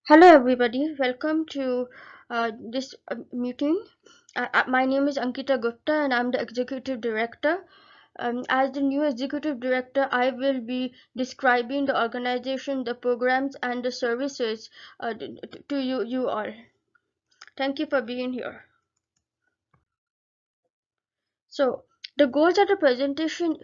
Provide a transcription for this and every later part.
Hello, everybody. Welcome to this meeting. My name is Ankita Gupta, and I'm the Executive Director. As the new Executive Director, I will be describing the organization, the programs, and the services to you all. Thank you for being here. So, the goals of the presentation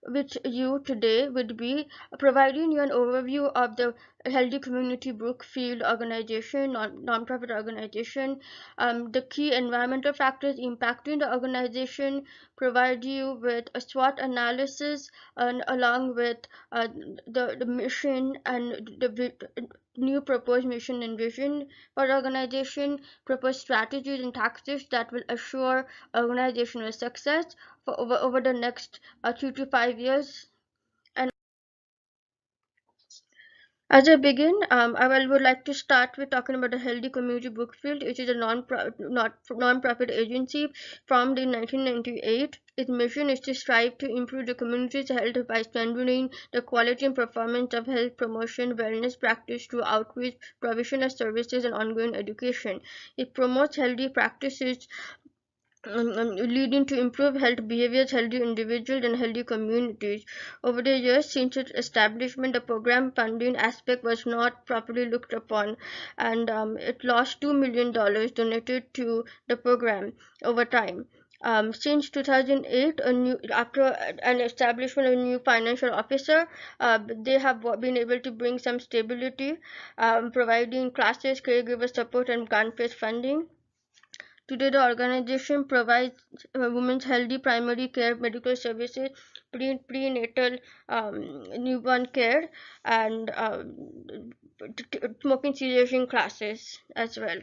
with you today would be providing you an overview of the Healthy Community Brookfield organization, non-profit organization, the key environmental factors impacting the organization, provide you with a SWOT analysis, and along with the mission and the new proposed mission and vision for the organization, propose strategies and tactics that will assure organizational success for over the next 3 to 5 years. And as I begin, would like to start with talking about the Healthy Community Brookfield, which is a non-profit agency formed in 1998. Its mission is to strive to improve the community's health by strengthening the quality and performance of health promotion, wellness practice through outreach, provision of services, and ongoing education. It promotes healthy practices leading to improved health behaviors, healthy individuals, and healthy communities. Over the years since its establishment, the program funding aspect was not properly looked upon, and it lost $2 million donated to the program over time. Since 2008, after an establishment of a new financial officer, they have been able to bring some stability, providing classes, caregiver support, and grant-based funding. Today, the organization provides women's healthy primary care medical services, prenatal newborn care, and smoking cessation classes as well.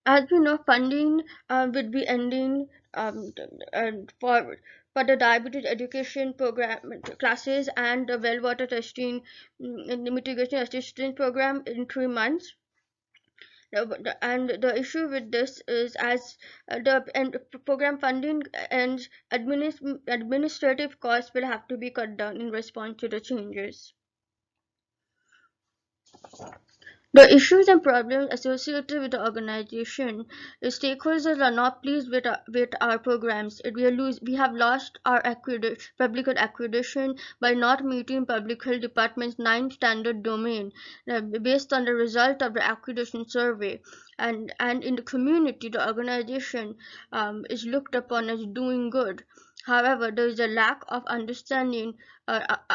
As we know, funding will be ending for the diabetes education program classes and the well water testing and the mitigation assistance program in 3 months. And the issue with this is as the program funding and administrative costs will have to be cut down in response to the changes. The issues and problems associated with the organization, the stakeholders are not pleased with our programs. We have lost our public health accreditation by not meeting Public Health Department's 9 standard domain based on the result of the accreditation survey. And in the community, the organization is looked upon as doing good. However, there is a lack of understanding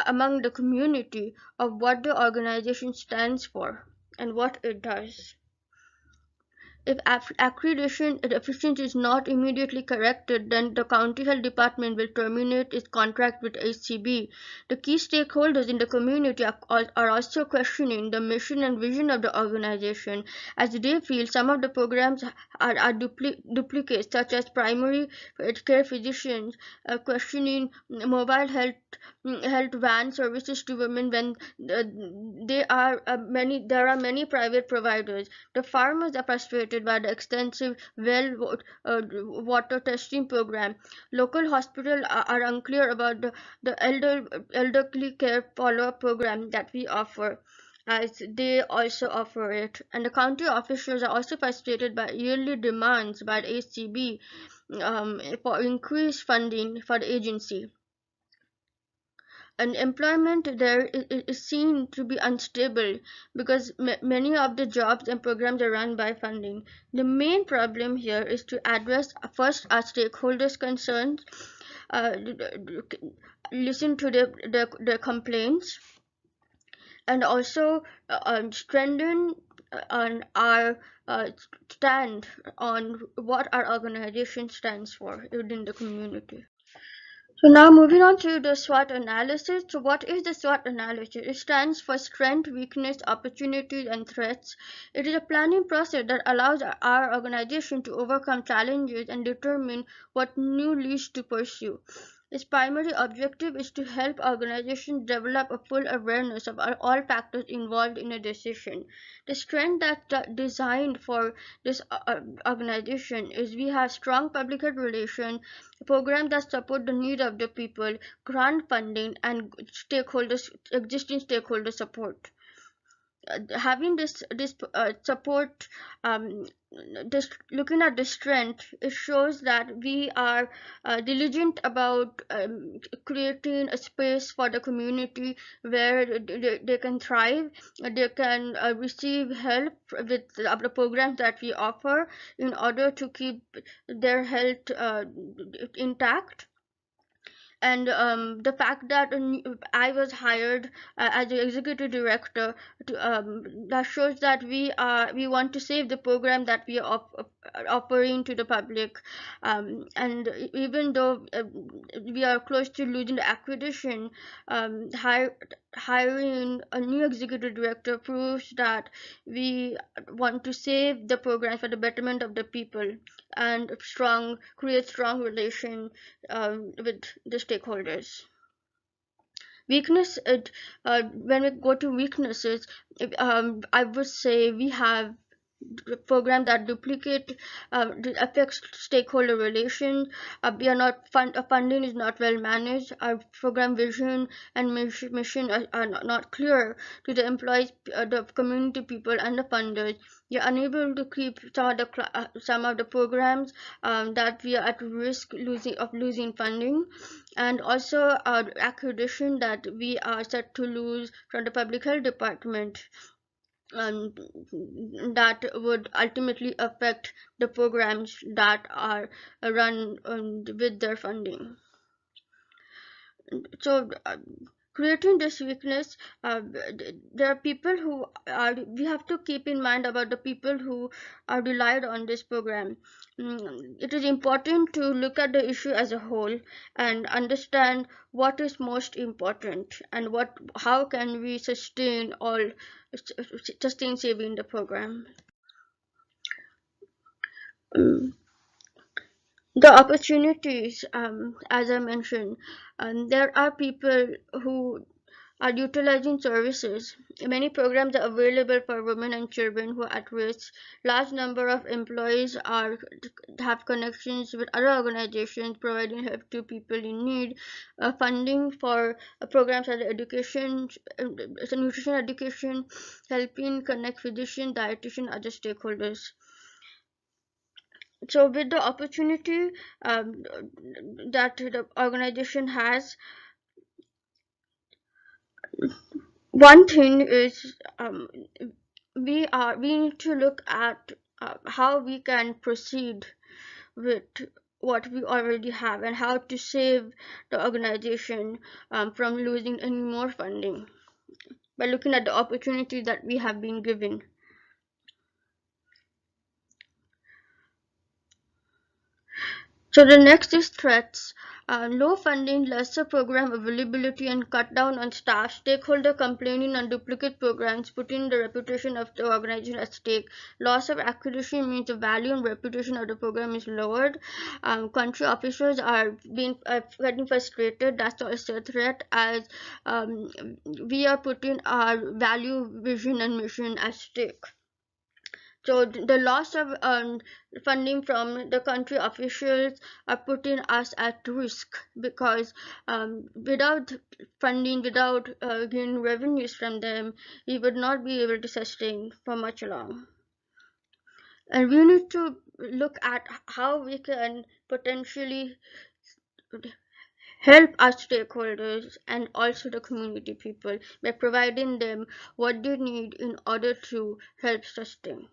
among the community of what the organization stands for and what it does. If accreditation deficiency is not immediately corrected, then the county health department will terminate its contract with HCB. The key stakeholders in the community are also questioning the mission and vision of the organization, as they feel some of the programs are duplicates, such as primary care physicians questioning mobile health van services to women when there are many private providers. The farmers are frustrated by the extensive water testing program. Local hospitals are unclear about the elderly care follow-up program that we offer, as they also offer it. And the county officials are also frustrated by yearly demands by the ACB for increased funding for the agency. And employment there is seen to be unstable because many of the jobs and programs are run by funding. The main problem here is to address first our stakeholders' concerns, uh, listen to the complaints, and also strengthen on our stand on what our organization stands for within the community. So now moving on to the SWOT analysis. So what is the SWOT analysis? It stands for strength, weakness, opportunities, and threats. It is a planning process that allows our organization to overcome challenges and determine what new leads to pursue. Its primary objective is to help organizations develop a full awareness of all factors involved in a decision. The strength that designed for this organization is we have strong public health relation, programs that support the need of the people, grant funding, and existing stakeholder support. Having this support, this looking at the strength, it shows that we are diligent about creating a space for the community where they can thrive, they can receive help with the programs that we offer in order to keep their health intact. And the fact that I was hired as the executive director that shows that we want to save the program that we are offering to the public, and even though we are close to losing the acquisition, hiring a new executive director proves that we want to save the programs for the betterment of the people and create strong relation with the stakeholders. When we go to weaknesses, I would say we have program that duplicate affects stakeholder relations. We are not funding is not well managed. Our program vision and mission are not clear to the employees, the community people, and the funders. We are unable to keep some of the programs that we are at risk losing funding, and also our accreditation that we are set to lose from the public health department, and that would ultimately affect the programs that are run with their funding. So creating this weakness, there are people who are, we have to keep in mind about the people who are relied on this program. It is important to look at the issue as a whole and understand what is most important and how can we sustain saving the program. um, the opportunities, as I mentioned, there are people who are utilizing services. Many programs are available for women and children who are at risk. Large number of employees have connections with other organizations providing help to people in need. Funding for programs such as education, nutrition education, helping connect physicians, dietitians, other stakeholders. So with the opportunity that the organization has, one thing is, we need to look at how we can proceed with what we already have and how to save the organization from losing any more funding by looking at the opportunity that we have been given. So the next is threats. Low funding, lesser program availability, and cut down on staff. Stakeholder complaining on duplicate programs, putting the reputation of the organization at stake. Loss of accreditation means the value and reputation of the program is lowered. Country officials are getting frustrated. That's also a threat, as we are putting our value, vision, and mission at stake. So the loss of funding from the country officials are putting us at risk, because without funding, without gaining revenues from them, we would not be able to sustain for much long. And we need to look at how we can potentially help our stakeholders and also the community people by providing them what they need in order to help sustain,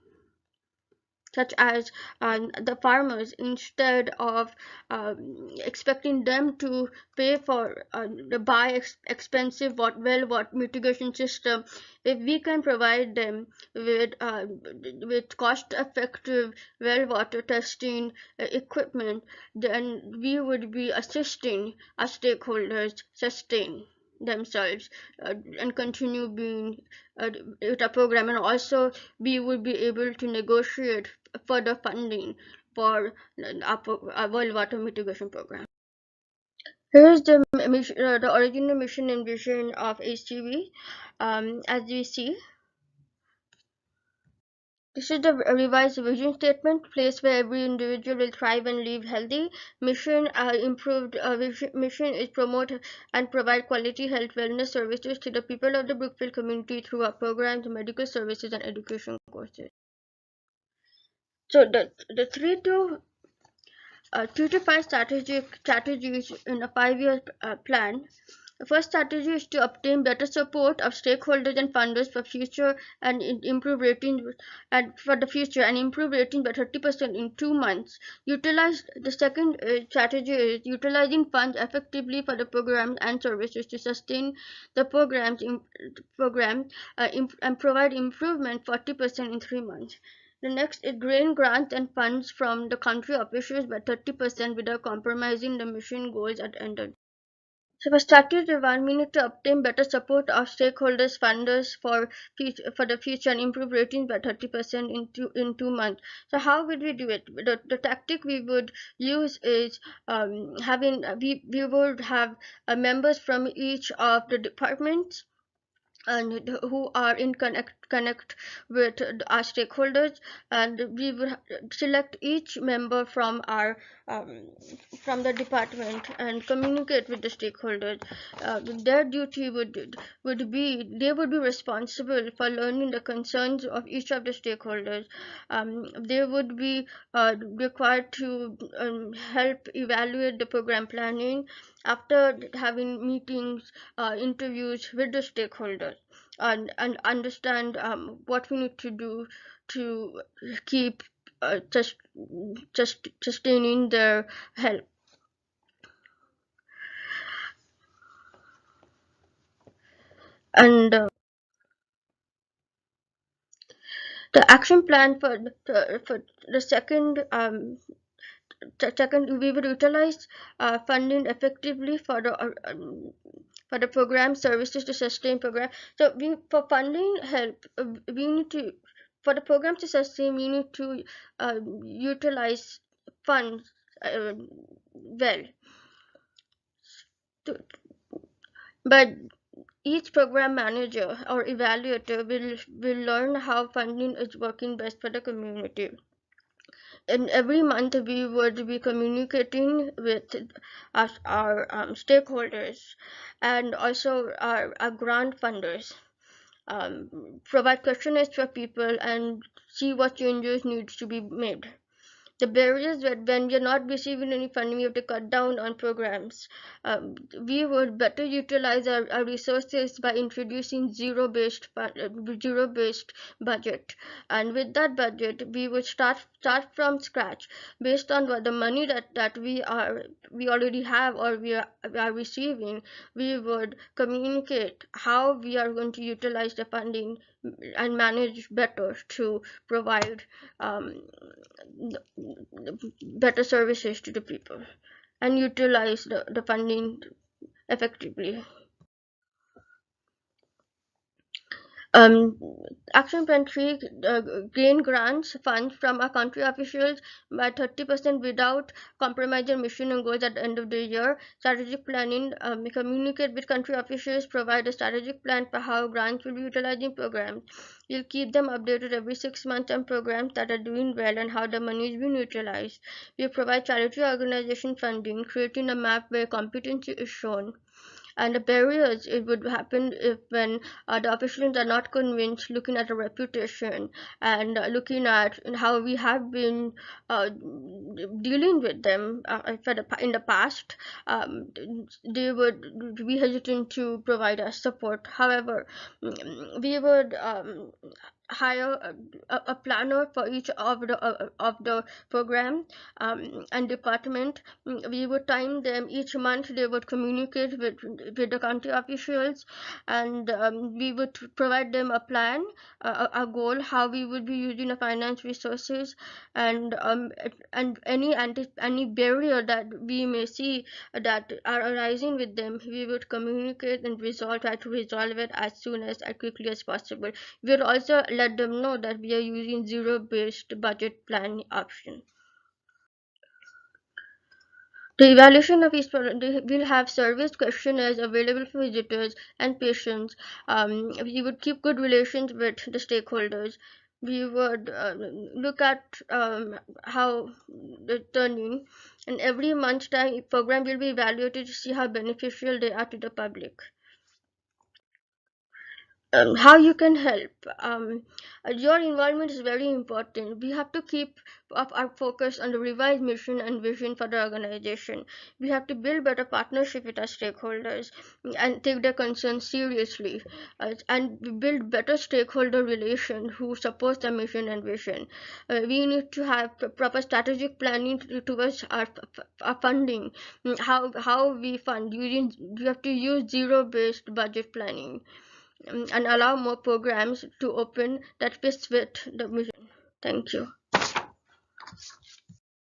such as the farmers. Instead of expecting them to pay for the expensive what mitigation system, if we can provide them with cost effective well water testing equipment, then we would be assisting our stakeholders sustain themselves and continue being with a program, and also we would be able to negotiate further funding for a world water mitigation program. Here is the original mission and vision of HTV. As we see, this is the revised vision statement: place where every individual will thrive and live healthy. Mission is promote and provide quality health wellness services to the people of the Brookfield community through our programs, medical services, and education courses. So the three to five strategies in a 5-year plan. The first strategy is to obtain better support of stakeholders and funders for future and improve ratings and for the future and improve ratings by 30% in 2 months. Utilize the second strategy is utilizing funds effectively for the programs and services to sustain the program and provide improvement 40% in 3 months. The next is drain grants and funds from the country officials by 30% without compromising the mission goals at end. So for strategy one, we need to obtain better support of stakeholders, funders for the future and improve ratings by 30% in 2 months. So how would we do it? The tactic we would use is having we would have members from each of the departments and who are in connect with our stakeholders, and we will select each member um, from the department and communicate with the stakeholders. Their duty would be they would be responsible for learning the concerns of each of the stakeholders. They would be required to help evaluate the program planning after having meetings, interviews with the stakeholders, and understand what we need to do to keep just sustaining their health. And the action plan for the second, we will utilize funding effectively for the program services to sustain program. So we for funding help, we need to for the program to sustain, we need to utilize funds well. To, but each program manager or evaluator will learn how funding is working best for the community. And every month we would be communicating with our stakeholders and also our grant funders, provide questionnaires for people and see what changes needs to be made. The barriers that when we are not receiving any funding, we have to cut down on programs. We would better utilize our resources by introducing zero based budget, and with that budget we would start from scratch based on what the money that we already have or we are receiving. We would communicate how we are going to utilize the funding and manage better to provide um, better services to the people and utilize the funding effectively. Um, Action Plan 3, gain grants funds from our country officials by 30% without compromising mission and goals at the end of the year. Strategic planning, communicate with country officials, provide a strategic plan for how grants will be utilized in programs. You'll keep them updated every 6 months on programs that are doing well and how the money is being utilized. We provide charity organization funding, creating a map where competency is shown, and the barriers it would happen if when the officials are not convinced, looking at a reputation and looking at how we have been dealing with them in the past. They would be hesitant to provide us support. However, we would hire a planner for each of the program and department. We would time them each month. They would communicate with the county officials, and we would provide them a plan, a goal, how we would be using the finance resources, and any barrier that we may see that are arising with them, we would communicate and try to resolve it as quickly as possible. We would also let them know that we are using zero based budget plan option. The evaluation of each product, they will have service questionnaires available for visitors and patients. We would keep good relations with the stakeholders. We would look at how the turning, and every month's time program will be evaluated to see how beneficial they are to the public. How you can help. Your involvement is very important. We have to keep up our focus on the revised mission and vision for the organization. We have to build better partnership with our stakeholders and take their concerns seriously, and build better stakeholder relation who supports the mission and vision. We need to have proper strategic planning towards our funding. How we fund using, we have to use zero based budget planning, and allow more programs to open that fits with the mission. Thank you.